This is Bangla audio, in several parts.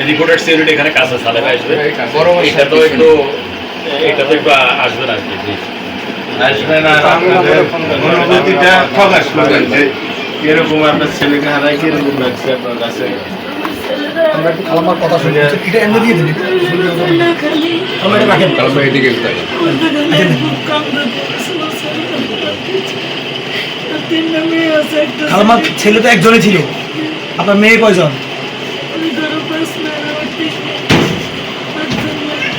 রিপোর্টার সিকিউরিটি এখানে কাজ আছে, সালে ভাই আসবে। এটা তো একটু আসবে না আর কি, আসবে না। অনুভূতিটা প্রকাশ করবেন যে এরকম আপনার ছেলেকে হারাই কিরকম লাগছে আপনার কাছে। আমরা একটু খালাম্মার কথা শুনি, এটা এনে দিয়ে দিন, আমরা এটা রাখেন। খালাম্মা এদিকে খালাম্মার ছেলে তো একজনই ছিল, আপনার মেয়ে কয়জন?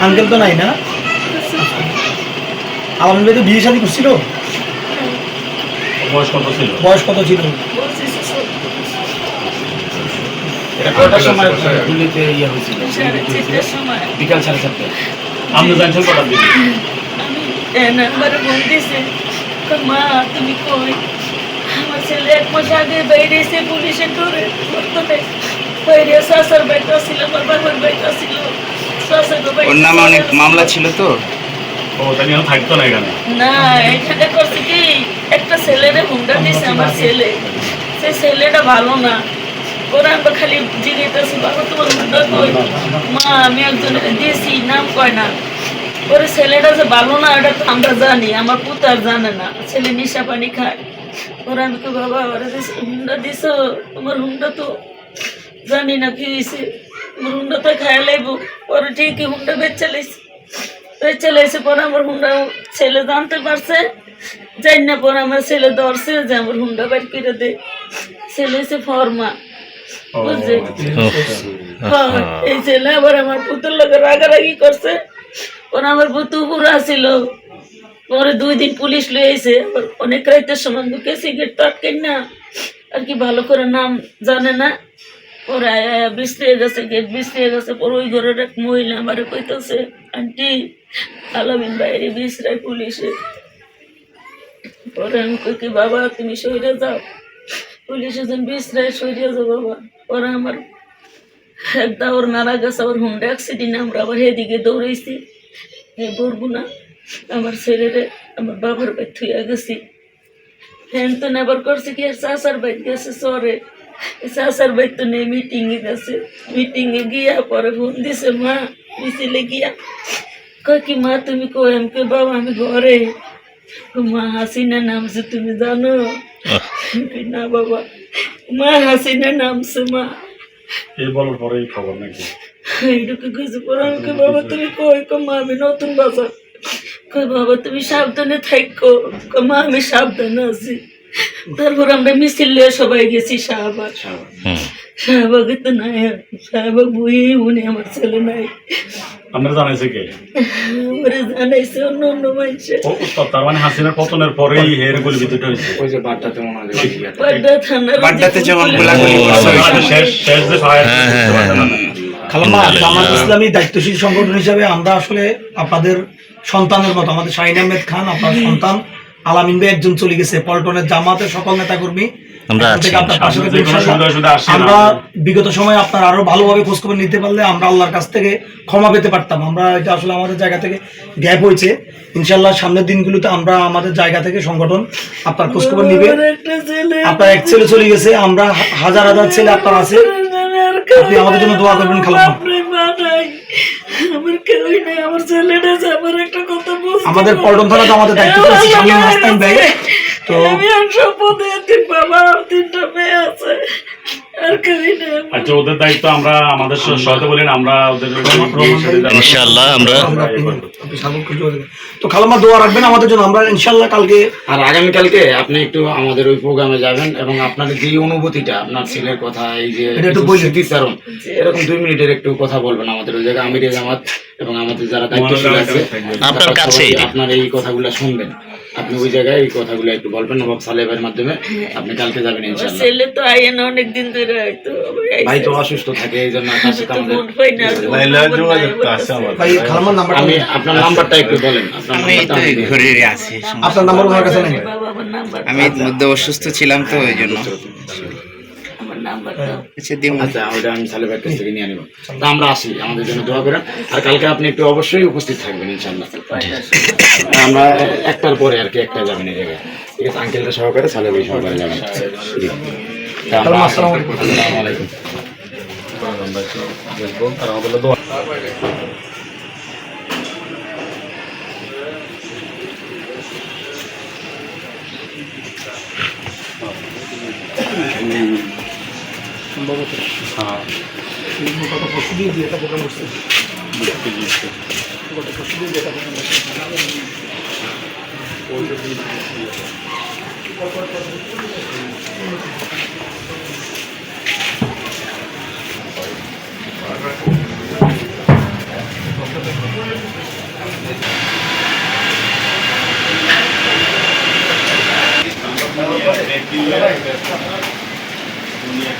আঙ্কেল তো নাই না? আলামিন ভাই তো বিয়ে শাদী করছিল? বয়স কত ছিল? বয়স কত ছিল? এটা কটার সময় গুলিতে ইয়ে হয়েছিল? বিকাল 4:30। আপনি জানছেন কটার দিকে? আমার বোন দিছে, মা তুমি কই? আমার ছেলে 1 মাস আগে বাইরেছে পুলিশে ধরে বাইরে শাশুর বাইটা ছিল, আমার বাবার বাইটা ছিল। ওর নামে অনেক মামলা ছিল তো। ও তাই থাকতো না এখানে? না, এখানে করছে কি একটা ছেলেরে হুন্ডা দিছে আমার ছেলে, সে ছেলেটা ভালো না। ওরা আমরা খালি জিজ্ঞেস বাবা তোমার হুন্ডা কই? মা আমি একজনের দিয়েছি, নাম কয় না। ওরে ছেলেটা যে ভালো না এটা তো আমরা জানি, আমার পুতার জানে না, ছেলে নেশা পানি খায়। ওরা আমাকে বাবা ওরা হুন্ডা দিছ, তোমার হুন্ডা তো জানি না কি হয়েছে, আমার হুন্ডা তো খায় লাইব। ওরা ঠিকই হুন্ডা বেচে লাইছে। পরে আমার হুন্ডা ছেলে জানতে পারছে, জানি না। পরে আমার ছেলে ধরছে যে আমার হুন্ডা বাইর করে দে। ছেলে হচ্ছে ফর্মা, বুঝছে? এই ছেলে আবার আমার পুতুর লোকে রাগারাগি করছে। ওরা আমার পুতু পুরা ছিল। পরে 2 দিন পুলিশ লয়ে এসে অনেক রাইতের সময় ঢুকে সিগারেট তো আটকেন না আর কি, ভালো করে নাম জানে না। পরে বিছড়িয়ে গেছে, গেট বিছড়িয়ে গেছে। পরে ওই ঘরের এক মহিলা আমারে কইতেছে, আন্টি আলামিন বাইরে বিছড়ায় পুলিশে। পরে আমি কই কি বাবা তুমি সইরে যাও, পুলিশে যেন বিছড়ায় সইরে যাও বাবা। পরে আমার একদা ওর মারা গেছে, ওর হুন্ডা অ্যাক্সিডেন্ট। আমরা আবার এদিকে দৌড়াইছি, বলবো না আমার ছেলেরে আমার বাবার বাড়ি থুইয়া গেছি। হ্যাঁ তো নেবার করছে কি চাষার বাড়ি গেছে চরে, চাষার বাড়ি তো নেই মিটিংয়ে গেছে। মিটিংয়ে গিয়া পরে ফোন দিছে মা, মিছিলে গিয়া কয় কি মা তুমি কই? আমি কই বাবা আমি ঘরে। মা হাসিনা নামছে তুমি জানো? না বাবা, মা হাসিনা নামছে মা। এই বলার পরেই খবর নাকি? এইটুকু কিছু পরে আমাকে বাবা তুমি কই? মা আমি নতুন বাজার। কই বাবা তুমি সাবধানে থাকো। মা আমি সাবধানে আছি। তারপর আমরা মিছিল নিয়ে সবাই গেছি শাহবাগ। শাহবাগে তো নাই, শাহবাগ বুয়ে উনি আমার ছেলে নাই। আপনারা জানাইছে কে? আমরা জানাইছে অন্য অন্য মানুষে। তার মানে হাসিনার পতনের পরেই এর গুলি বিদ্যুৎ হয়েছে। ওই যে বাড্ডাতে মনে হয় বাড্ডা থানার বাড্ডাতে যখন গোলাগুলি শেষ যে ফায়ার খালাম্মা জামাত ইসলামী দায়িত্বশীল সংগঠন হিসাবে আমরা আসলে আপনাদের সন্তানের মতো, আমাদের শাহিন আহমেদ খান আপনার সন্তান, আলামিন ভাই একজন চলে গেছে, পল্টনের জামাতের সকল নেতাকর্মী আমরা বিগত সময়ে আপনার আরো ভালোভাবে খোঁজখবর নিতে পারলে আমরা আল্লাহর কাছ থেকে ক্ষমা পেতে পারতাম। আমরা এটা আসলে আমাদের জায়গা থেকে গ্যাপ হয়েছে। ইনশাল্লাহ সামনের দিনগুলোতে আমরা আমাদের জায়গা থেকে সংগঠন আপনার খোঁজখবর নিবে। আপনার এক ছেলে চলে গেছে, আমরা হাজার হাজার ছেলে আপনার আছে, আপনি আমাদের জন্য দোয়া করবেন খালাম্মা। আমাদের পল্টন থানাতে আমাদের দায়িত্ব আছে শামীম হাসান ভাই। তো আচ্ছা ওদের দায়িত্ব আমরা আমাদের সহায়তা বলেন, আমরা ওদের ইনশাআল্লাহ আমরা তো খালাম্মা দোয়া রাখবেন আমাদের জন্য। আমরা ইনশাআল্লাহ কালকে আর আগামীকালকে আপনি একটু আমাদের ওই প্রোগ্রামে যাবেন এবং আপনার যে অনুভূতিটা আপনার ছেলের কথা, এই যে স্মৃতিচারণ, এরকম 2 মিনিটের একটু কথা বলবেন আমাদের ওই জায়গায় আমিরে জামাত এবং আমাদের যারা দায়িত্বশীল আছে আপনার কাছে আপনার এই কথাগুলো শুনবেন। আপনি ওই জায়গায় এই কথাগুলো একটু বলবেন নবাব সালেহের মাধ্যমে। আপনি কালকে যাবেন ইনশাআল্লাহ। ছেলে তো আইন অনেক দিন ধরে হয়তো ভাই তো অসুস্থ থাকে, এই জন্য ভাই খালাম্মার নাম্বার, আমি আপনার নাম্বারটা একটু বলেন। আমি তো ঘরে আছি, আপনার নাম্বার ওনার কাছে নেই? আমি মধ্যে অসুস্থ ছিলাম তো ওই জন্য। আচ্ছা ওটা আমি সালেহের কাছ থেকে নিয়ে নেব। তা আমরা আসি, আমাদের জন্য দোয়া করেন। আর কালকে আপনি একটু অবশ্যই উপস্থিত থাকবেন ইনশাআল্লাহ। আমরা 1টার পরে আর কি 1টা যাবেন এই জায়গায়, ঠিক আছে? আঙ্কেলটা সহকারে সালেহ ভাই সহকারে যাবেন। আসসালামু আলাইকুম। আমরা একটু দেখবো আর আমাদের দোয়া হ্যাঁ গত পরশু দিয়ে একটা প্রোগ্রাম করছে বুঝতে পেরেছি। গত পরশু দিয়ে একটা প্রোগ্রাম করছে দুনিয়া